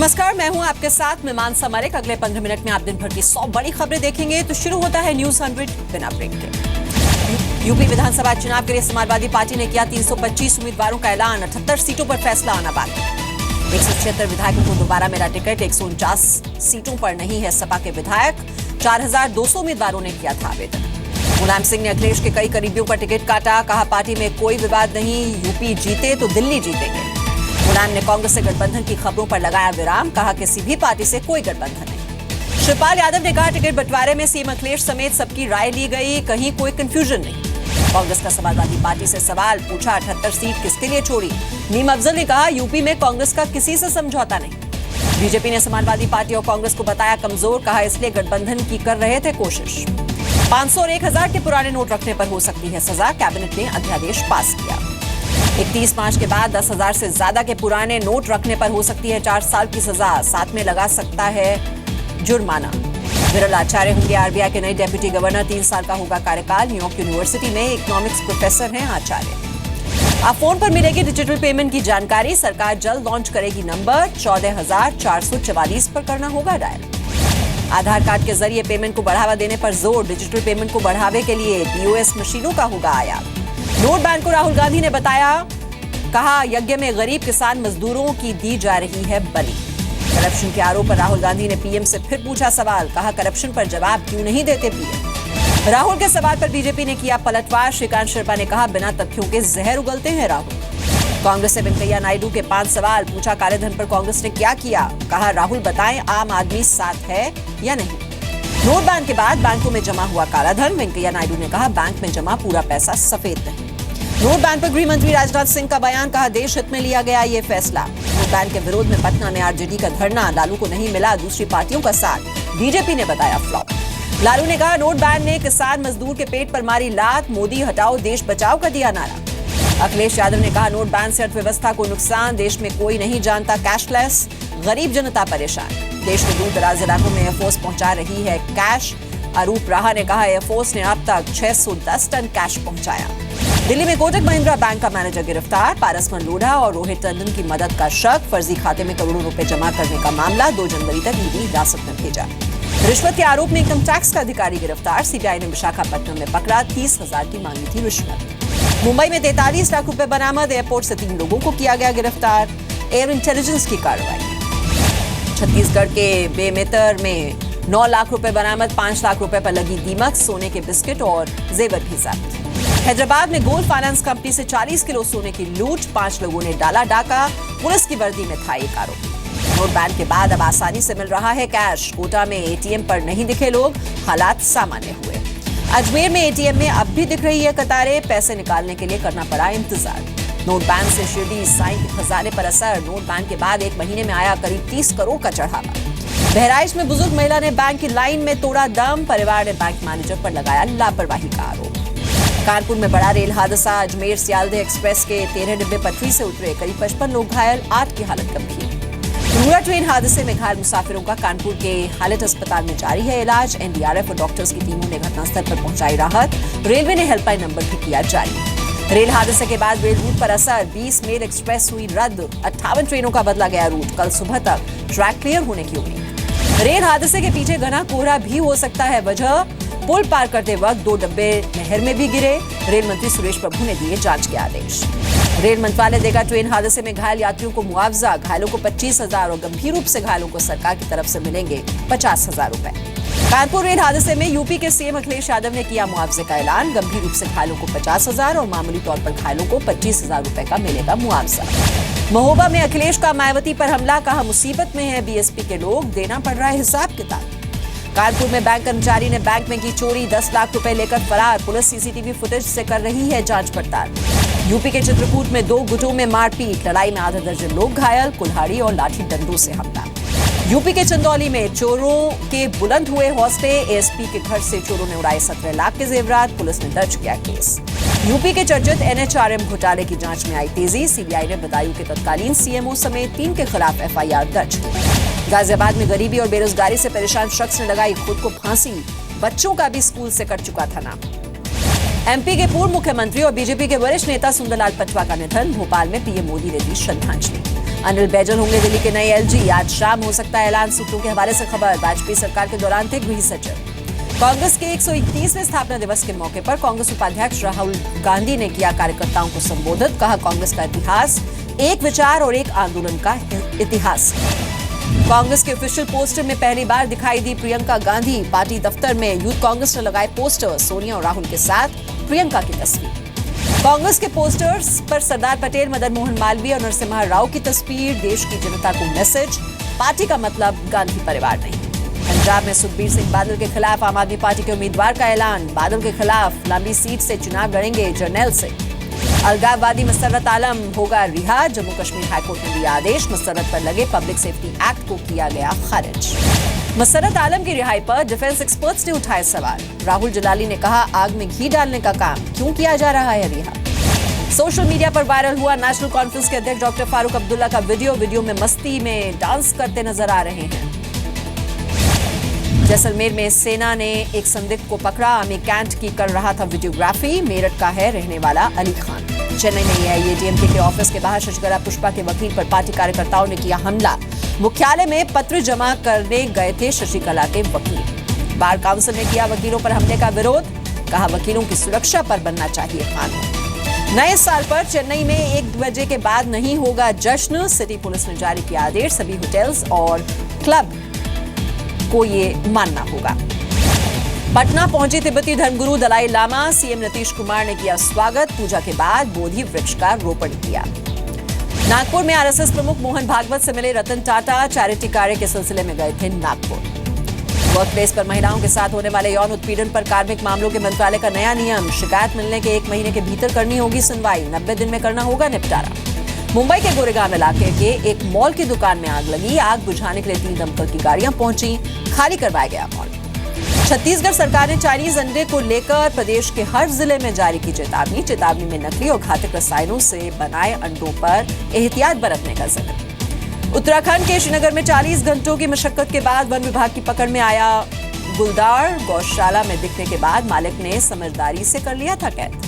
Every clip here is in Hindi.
नमस्कार, मैं हूं आपके साथ मीमांसा मलिक। अगले 15 मिनट में आप दिन भर की 100 बड़ी खबरें देखेंगे। तो शुरू होता है न्यूज 100 बिना ब्रेक के। यूपी विधानसभा चुनाव के लिए समाजवादी पार्टी ने किया 325 उम्मीदवारों का ऐलान। 78 सीटों पर फैसला आना बाकी। 176 विधायकों को दोबारा मिला टिकट। 149 सीटों पर नहीं है सपा के विधायक। 4200 उम्मीदवारों ने किया था आवेदन। मुलायम सिंह ने अखिलेश के कई करीबियों का टिकट काटा। कहा पार्टी में कोई विवाद नहीं, यूपी जीते तो दिल्ली जीतेंगे। मुलायम ने कांग्रेस से गठबंधन की खबरों पर लगाया विराम। कहा किसी भी पार्टी से कोई गठबंधन नहीं। शिवपाल यादव ने कहा टिकट बंटवारे में सीएम अखिलेश समेत सबकी राय ली गई, कहीं कोई कंफ्यूजन नहीं। कांग्रेस का समाजवादी पार्टी से सवाल पूछा, 78 सीट किसके लिए छोड़ी। नीम अफजल ने कहा यूपी में कांग्रेस का किसी से समझौता नहीं। बीजेपी ने समाजवादी पार्टी और कांग्रेस को बताया कमजोर। कहा इसलिए गठबंधन की कर रहे थे कोशिश। 500 और 1000 के पुराने नोट रखने पर हो सकती है सजा। कैबिनेट ने अध्यादेश पास किया। 31 मार्च के बाद 10,000 से ज्यादा के पुराने नोट रखने पर हो सकती है 4 साल की सजा। साथ में लगा सकता है जुर्माना। विरल आचार्य होंगे आरबीआई के नए डेप्यूटी गवर्नर। 3 साल का होगा कार्यकाल। न्यूयॉर्क यूनिवर्सिटी में इकोनॉमिक्स प्रोफेसर हैं आचार्य। अब फोन पर मिलेगी डिजिटल पेमेंट की जानकारी। सरकार जल्द लॉन्च करेगी नंबर। 14,444 पर करना होगा डायल। आधार कार्ड के जरिए पेमेंट को बढ़ावा देने पर जोर। डिजिटल पेमेंट को बढ़ावे के लिए पीओएस मशीनों का होगा आयात। नोट बैन को राहुल गांधी ने बताया। कहा यज्ञ में गरीब किसान मजदूरों की दी जा रही है बलि। करप्शन के आरोप पर राहुल गांधी ने पीएम से फिर पूछा सवाल। कहा करप्शन पर जवाब क्यों नहीं देते पीएम। राहुल के सवाल पर बीजेपी ने किया पलटवार। श्रीकांत शर्मा ने कहा बिना तथ्यों के जहर उगलते हैं राहुल। कांग्रेस से वेंकैया नायडू के 5 सवाल। पूछा काले धन पर कांग्रेस ने क्या किया। कहा राहुल बताएं आम आदमी साथ है या नहीं। नोट बैन के बाद बैंकों में जमा हुआ काला धन। वेंकैया नायडू ने कहा बैंक में जमा पूरा पैसा सफेद नहीं। नोट बैन पर गृह मंत्री राजनाथ सिंह का बयान। कहा देश हित में लिया गया ये फैसला। नोट बैन के विरोध में पटना में आरजेडी का धरना। लालू को नहीं मिला दूसरी पार्टियों का साथ। बीजेपी ने बताया फ्लॉप। लालू ने कहा नोट बैन ने किसान मजदूर के पेट पर मारी लात। मोदी हटाओ देश बचाओ का दिया नारा। अखिलेश यादव ने कहा नोट बैन से अर्थव्यवस्था को नुकसान। देश में कोई नहीं जानता कैशलेस। गरीब जनता परेशान। देश के दूर दराज इलाकों में एयरफोर्स पहुंचा रही है कैश। अरूप राहा ने कहा एयरफोर्स ने अब तक 610 टन कैश पहुंचाया। दिल्ली में कोटक महिंद्रा बैंक का मैनेजर गिरफ्तार। पारसमन लोढ़ा और रोहित टंडन की मदद का शक। फर्जी खाते में करोड़ों रुपए जमा करने का मामला। 2 जनवरी तक ईडी हिरासत में भेजा। रिश्वत के आरोप में इनकम टैक्स का अधिकारी गिरफ्तार। सीबीआई ने विशाखापट्टनम में पकड़ा। 30,000 की मांगी थी रिश्वत। मुंबई में 43 लाख रुपए बरामद। एयरपोर्ट से 3 लोगों को किया गया गिरफ्तार। एयर इंटेलिजेंस की कार्रवाई। छत्तीसगढ़ के बेमेतर में 9 लाख रुपए बरामद। 5 लाख रुपए पर लगी दीमक। सोने के बिस्किट और जेवर भी जब्त। हैदराबाद में गोल्ड फाइनेंस कंपनी से 40 किलो सोने की लूट। 5 लोगों ने डाला डाका। पुलिस की वर्दी में था एक आरोपी। नोट बैन के बाद अब आसानी से मिल रहा है कैश। कोटा में एटीएम पर नहीं दिखे लोग। हालात सामान्य हुए। अजमेर में एटीएम में अब भी दिख रही है कतारें। पैसे निकालने के लिए करना पड़ा इंतजार। नोट बैन से शिरडी साईं के खजाने पर असर। नोट बैन के बाद 1 महीने में आया करीब 30 करोड़ का चढ़ावा। बहराइच में बुजुर्ग महिला ने बैंक की लाइन में तोड़ा दम। परिवार ने बैंक मैनेजर पर लगाया लापरवाही का आरोप। कानपुर में बड़ा रेल हादसा। अजमेर सियालदह एक्सप्रेस के 13 डिब्बे पटरी से उतरे। करीब 55 लोग घायल, 8 की हालत गंभीर। पूरा ट्रेन हादसे में घायल मुसाफिरों का कानपुर के हालत अस्पताल में जारी है इलाज। एनडीआरएफ और डॉक्टर्स की टीमों ने घटनास्थल पर पहुंचाई राहत। रेलवे ने हेल्पलाइन नंबर भी किया जारी। रेल हादसे के बाद रेल रूट पर असर। 20 मेल एक्सप्रेस हुई रद्द। 58 ट्रेनों का बदला गया रूट। कल सुबह तक ट्रैक क्लियर होने की उम्मीद। रेल हादसे के पीछे घना कोहरा भी हो सकता है वजह। पुल पार करते वक्त 2 डब्बे नहर में भी गिरे। रेल मंत्री सुरेश प्रभु ने दिए जांच के आदेश। रेल मंत्रालय देगा ट्रेन हादसे में घायल यात्रियों को मुआवजा। घायलों को 25,000 और गंभीर रूप से घायलों को सरकार की तरफ से मिलेंगे 50,000 रुपए। कानपुर रेल हादसे में यूपी के सीएम अखिलेश यादव ने किया मुआवजे का ऐलान। गंभीर रूप से घायलों को 50,000 और मामूली तौर पर घायलों को 25,000 रुपए का मिलेगा मुआवजा। महोबा में अखिलेश का मायावती पर हमला। कहा मुसीबत में है बीएसपी के लोग, देना पड़ रहा है हिसाब किताब। कानपुर में बैंक कर्मचारी ने बैंक में की चोरी। 10 लाख रुपए लेकर फरार। पुलिस सीसीटीवी फुटेज से कर रही है जांच पड़ताल। यूपी के चित्रकूट में 2 गुटों में मारपीट। लड़ाई में आधा दर्जन लोग घायल। कुल्हाड़ी और लाठी डंडों से हमला। यूपी के चंदौली में चोरों के बुलंद हुए हौसले। एएसपी के घर से चोरों ने उड़ाए 17 लाख के जेवरात। पुलिस ने दर्ज किया केस। यूपी के चर्चित एनएचआरएम घोटाले की जांच में आई तेजी। सीबीआई ने बदायूं के तत्कालीन सीएमओ समेत 3 के खिलाफ एफआईआर दर्ज की। गाजियाबाद में गरीबी और बेरोजगारी से परेशान शख्स ने लगाई खुद को फांसी। बच्चों का भी स्कूल से कट चुका था नाम। एमपी के पूर्व मुख्यमंत्री और बीजेपी के वरिष्ठ नेता सुंदरलाल पटवा का निधन। भोपाल में पीएम मोदी ने दी श्रद्धांजलि। अनिल बैजल होंगे दिल्ली के नए एलजी। आज शाम हो सकता है ऐलान, सूत्रों के हवाले से खबर। वाजपेयी सरकार के दौरान थे गृह सचिव। कांग्रेस के 131वें स्थापना दिवस के मौके पर कांग्रेस उपाध्यक्ष राहुल गांधी ने किया कार्यकर्ताओं को संबोधित। कहा, कांग्रेस का इतिहास एक विचार और एक आंदोलन का इतिहास है। कांग्रेस के ऑफिशियल पोस्टर में पहली बार दिखाई दी प्रियंका गांधी। पार्टी दफ्तर में यूथ कांग्रेस ने लगाए पोस्टर, सोनिया और राहुल के साथ प्रियंका की तस्वीर। कांग्रेस के पोस्टर्स पर सरदार पटेल, मदन मोहन मालवीय और नरसिम्हा राव की तस्वीर। देश की जनता को मैसेज, पार्टी का मतलब गांधी परिवार नहीं। पंजाब में सुखबीर सिंह बादल के खिलाफ आम आदमी पार्टी के उम्मीदवार का ऐलान। बादल के खिलाफ लंबी सीट से चुनाव लड़ेंगे जरनैल से। अलगाववादी मसर्रत आलम होगा रिहा। जम्मू कश्मीर हाईकोर्ट ने दिया आदेश। मसर्रत पर लगे पब्लिक सेफ्टी एक्ट को किया गया खारिज। मसर्रत आलम की रिहाई पर डिफेंस एक्सपर्ट्स ने उठाए सवाल। राहुल जलाली ने कहा, आग में घी डालने का काम क्यों किया जा रहा है रिहा। सोशल मीडिया पर वायरल हुआ नेशनल कॉन्फ्रेंस के अध्यक्ष डॉक्टर फारूक अब्दुल्ला का वीडियो में मस्ती में डांस करते नजर आ रहे हैं। जैसलमेर में सेना ने एक संदिग्ध को पकड़ा। आर्मी कैंट की कर रहा था वीडियोग्राफी। मेरठ का है रहने वाला अली खान। चेन्नई में एआईएडीएमके के ऑफिस के बाहर शशिकला पुष्पा के वकील पर पार्टी कार्यकर्ताओं ने किया हमला। मुख्यालय में पत्र जमा करने गए थे शशिकला के वकील। बार काउंसिल ने किया वकीलों पर हमले का विरोध। कहा, वकीलों की सुरक्षा पर बनना चाहिए कानून। नए साल पर चेन्नई में 1 बजे के बाद नहीं होगा जश्न। सिटी पुलिस ने जारी किया आदेश। सभी होटल्स और क्लब को ये मानना होगा। पटना पहुंचे तिब्बती धर्मगुरु दलाई लामा। सीएम नीतीश कुमार ने किया स्वागत। पूजा के बाद बोधि वृक्ष का रोपण किया। नागपुर में आरएसएस प्रमुख मोहन भागवत से मिले रतन टाटा। चैरिटी कार्य के सिलसिले में गए थे नागपुर। वर्क प्लेस पर महिलाओं के साथ होने वाले यौन उत्पीड़न पर कार्मिक मामलों के मंत्रालय का नया नियम। शिकायत मिलने के 1 महीने के भीतर करनी होगी सुनवाई। 90 दिन में करना होगा निपटारा। मुंबई के गोरेगांव इलाके के एक मॉल की दुकान में आग लगी। आग बुझाने के लिए 3 दमकल की गाड़ियां पहुंची। खाली करवाया गया मॉल। छत्तीसगढ़ सरकार ने चाइनीज अंडे को लेकर प्रदेश के हर जिले में जारी की चेतावनी। चेतावनी में नकली और घातक रसायनों से बनाए अंडों पर एहतियात बरतने का जिक्र। उत्तराखंड के श्रीनगर में 40 घंटों की मशक्कत के बाद वन विभाग की पकड़ में आया गुलदार। गौशाला में दिखने के बाद मालिक ने समझदारी से कर लिया था कैद।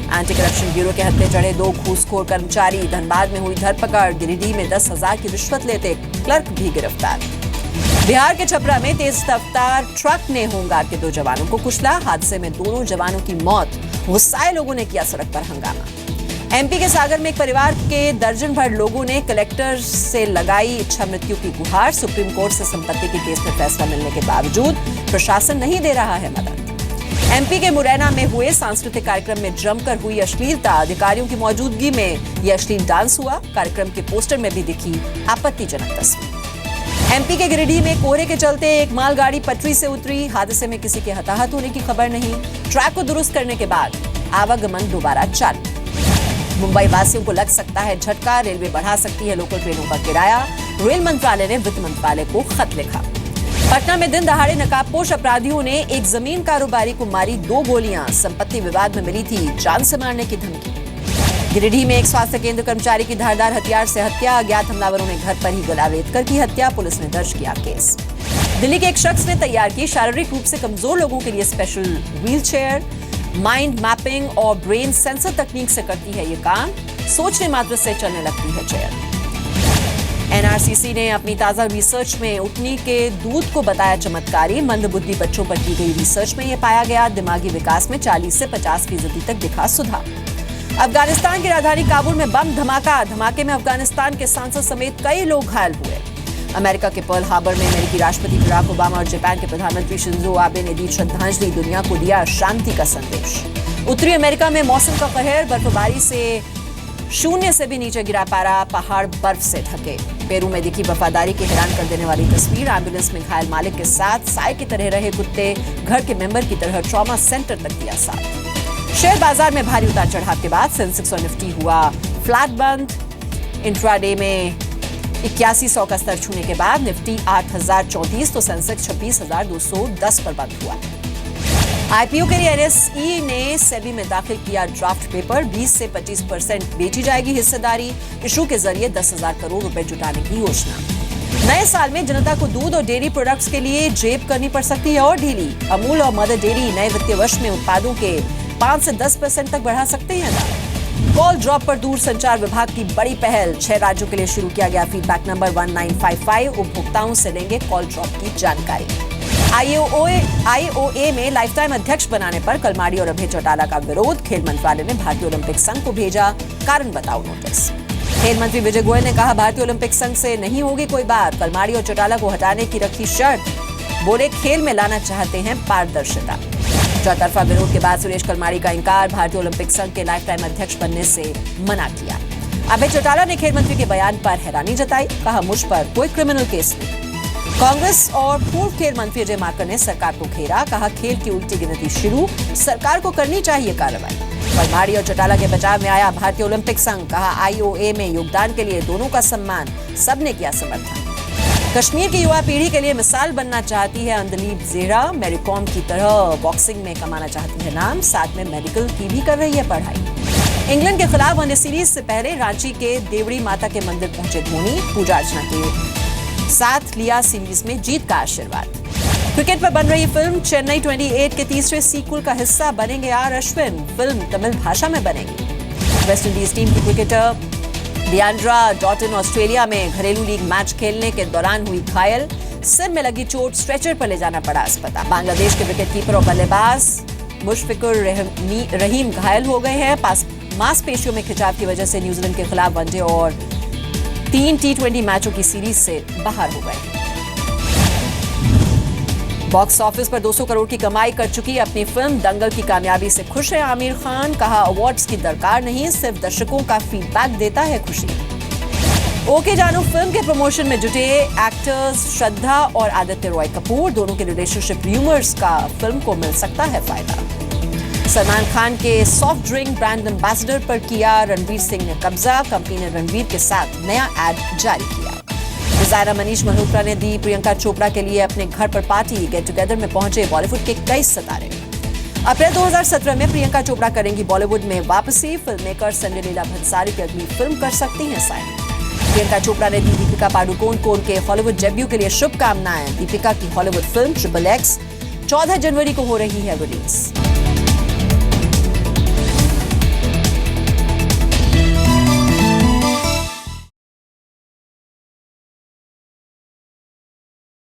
एंटी करप्शन ब्यूरो के हत्थे चढ़े 2 घूसखोर कर्मचारी। धनबाद में हुई धरपकड़। गिरिडीह में 10,000 की रिश्वत लेते क्लर्क भी गिरफ्तार। बिहार के छपरा में तेज रफ्तार ट्रक ने होमगार्ड के 2 जवानों को कुचला। हादसे में दोनों जवानों की मौत। गुस्साए लोगों ने किया सड़क पर हंगामा। एमपी के सागर में एक परिवार के दर्जन भर लोगों ने कलेक्टर से लगाई इच्छा मृत्यु की गुहार। सुप्रीम कोर्ट से संपत्ति के केस में फैसला मिलने के बावजूद प्रशासन नहीं दे रहा है मदद। एमपी के मुरैना में हुए सांस्कृतिक कार्यक्रम में जमकर हुई अश्लीलता। अधिकारियों की मौजूदगी में यह अश्लील डांस हुआ। कार्यक्रम के पोस्टर में भी दिखी आपत्तिजनक तस्वीर। एमपी के गिरिडीह में कोहरे के चलते एक मालगाड़ी पटरी से उतरी। हादसे में किसी के हताहत होने की खबर नहीं। ट्रैक को दुरुस्त करने के बाद आवागमन दोबारा चालू। मुंबई वासियों को लग सकता है झटका। रेलवे बढ़ा सकती है लोकल ट्रेनों का किराया। रेल मंत्रालय ने वित्त मंत्रालय को खत लिखा। पटना में दिन दहाड़े नकाबपोश अपराधियों ने एक जमीन कारोबारी को मारी 2 गोलियां। संपत्ति विवाद में मिली थी जान से मारने की धमकी। गिरिडीह में एक स्वास्थ्य केंद्र कर्मचारी की धारदार हथियार से हत्या। अज्ञात हमलावरों ने घर पर ही गला रेतकर की हत्या। पुलिस ने दर्ज किया केस। दिल्ली के एक शख्स ने तैयार की शारीरिक रूप से कमजोर लोगों के लिए special wheel chair. Mind mapping और ब्रेन सेंसर तकनीक से करती है ये काम। सोचने मात्र से चलने लगती है चेयर। एनआरसीसी ने अपनी ताजा रिसर्च में उटनी के दूध को बताया चमत्कारी। मंदबुद्धि बच्चों पर की गई रिसर्च में यह पाया गया दिमागी विकास में 40 से 50% तक दिखा सुधार। अफगानिस्तान की राजधानी काबुल में बम धमाका। धमाके में अफगानिस्तान के सांसद समेत कई लोग घायल हुए। अमेरिका के पर्ल हार्बर में अमेरिकी राष्ट्रपति बराक ओबामा और जापान के प्रधानमंत्री शिंजो आबे ने दी श्रद्धांजलि। दुनिया को दिया शांति का संदेश। उत्तरी अमेरिका में मौसम का कहर। बर्फबारी से 0 से भी नीचे गिरा पारा। पहाड़ बर्फ से ढके। पेरू में दिखी वफादारी की हैरान कर देने वाली तस्वीर। एम्बुलेंस में घायल मालिक के साथ साय की तरह रहे कुत्ते। घर के मेंबर की तरह ट्रॉमा सेंटर तक दिया साथ। शेयर बाजार में भारी उतार चढ़ाव के बाद सेंसेक्स और निफ्टी हुआ फ्लैट बंद। इंट्राडे में 8100 का स्तर छूने के बाद निफ्टी 8034 तो सेंसेक्स 26,210 पर बंद हुआ। आईपीओ के लिए एनएसई ने सेबी में दाखिल किया ड्राफ्ट पेपर। 20 से 25% बेची जाएगी हिस्सेदारी। इशू के जरिए 10,000 करोड़ रुपए जुटाने की योजना। नए साल में जनता को दूध और डेयरी प्रोडक्ट्स के लिए जेब करनी पड़ सकती है और ढीली। अमूल और मदर डेयरी नए वित्तीय वर्ष में उत्पादों के 5 से 10% तक बढ़ा सकते हैं दाम। कॉल ड्रॉप पर दूरसंचार विभाग की बड़ी पहल, 6 राज्यों के लिए शुरू किया गया फीडबैक नंबर 1955, उपभोक्ताओं से लेंगे कॉल ड्रॉप की जानकारी। आईओए में लाइफ टाइम अध्यक्ष बनाने पर कलमाड़ी और अभय चौटाला का विरोध, खेल मंत्रालय ने भारतीय ओलंपिक संघ को भेजा कारण बताओ नोटिस। खेल मंत्री विजय गोयल ने कहा भारतीय ओलंपिक संघ से नहीं होगी कोई बात, कलमाड़ी और चौटाला को हटाने की रखी शर्त, बोले खेल में लाना चाहते हैं पारदर्शिता। चौतरफा विरोध के बाद सुरेश कलमाड़ी का इंकार, भारतीय ओलंपिक संघ के लाइफ टाइम अध्यक्ष बनने से मना किया। अभय चौटाला ने खेल मंत्री के बयान पर हैरानी जताई, कहा मुझ पर कोई क्रिमिनल केस नहीं। कांग्रेस और पूर्व खेल मंत्री अजय माकन ने सरकार को घेरा, कहा खेल की उल्टी गिनती शुरू, सरकार को करनी चाहिए कार्रवाई। कलमाड़ी और चौटाला के बचाव में आया भारतीय ओलंपिक संघ, कहा आईओए में योगदान के लिए दोनों का सम्मान, सबने किया समर्थन। कश्मीर की युवा पीढ़ी के लिए मिसाल बनना चाहती है अंदलीब ज़ेहरा, मैरी कॉम की तरह बॉक्सिंग में कमाना चाहती है नाम, साथ में मेडिकल की भी कर रही है पढ़ाई। इंग्लैंड के खिलाफ वनडे सीरीज से पहले रांची के देवड़ी माता के मंदिर पहुंचे धोनी, पूजा अर्चना के साथ लिया सीरीज में जीत का आशीर्वाद। क्रिकेट पर बन रही फिल्म चेन्नई 28 के तीसरे सीक्वल का हिस्सा बनेंगे आर अश्विन, फिल्म तमिल भाषा में बनेगी। वेस्ट इंडीज टीम की क्रिकेटर डियांड्रा डॉटन ऑस्ट्रेलिया में घरेलू लीग मैच खेलने के दौरान हुई घायल, सिर में लगी चोट, स्ट्रेचर पर ले जाना पड़ा अस्पताल। बांग्लादेश के विकेटकीपर और बल्लेबाज मुशफिकुर रहीम घायल हो गए हैं, मांसपेशियों में खिंचाव की वजह से न्यूजीलैंड के खिलाफ वनडे और 3 T20 मैचों की सीरीज से बाहर हो गए। बॉक्स ऑफिस पर 200 करोड़ की कमाई कर चुकी अपनी फिल्म दंगल की कामयाबी से खुश है आमिर खान, कहा अवार्ड्स की दरकार नहीं, सिर्फ दर्शकों का फीडबैक देता है खुशी। ओके जानू फिल्म के प्रमोशन में जुटे एक्टर्स श्रद्धा और आदित्य रॉय कपूर, दोनों के रिलेशनशिप रूमर्स का फिल्म को मिल सकता है फायदा। सलमान खान के सॉफ्ट ड्रिंक ब्रांड एम्बेसडर पर किया रणवीर सिंह ने कब्जा, कंपनी ने रणवीर के साथ नया एड जारी किया। डिजाइनर मनीष मल्होत्रा ने दी प्रियंका चोपड़ा के लिए अपने घर पर पार्टी, गेट टुगेदर में पहुंचे बॉलीवुड के कई सितारे। अप्रैल 2017 में प्रियंका चोपड़ा करेंगी बॉलीवुड में वापसी, फिल्म मेकर संजय लीला भंसाली की अगली फिल्म कर सकती हैं साइन। प्रियंका चोपड़ा ने दी दीपिका पादुकोण को उनके हॉलीवुड डेब्यू के लिए शुभकामनाएं। दीपिका की हॉलीवुड फिल्म ट्रिपल एक्स 14 जनवरी को हो रही है रिलीज।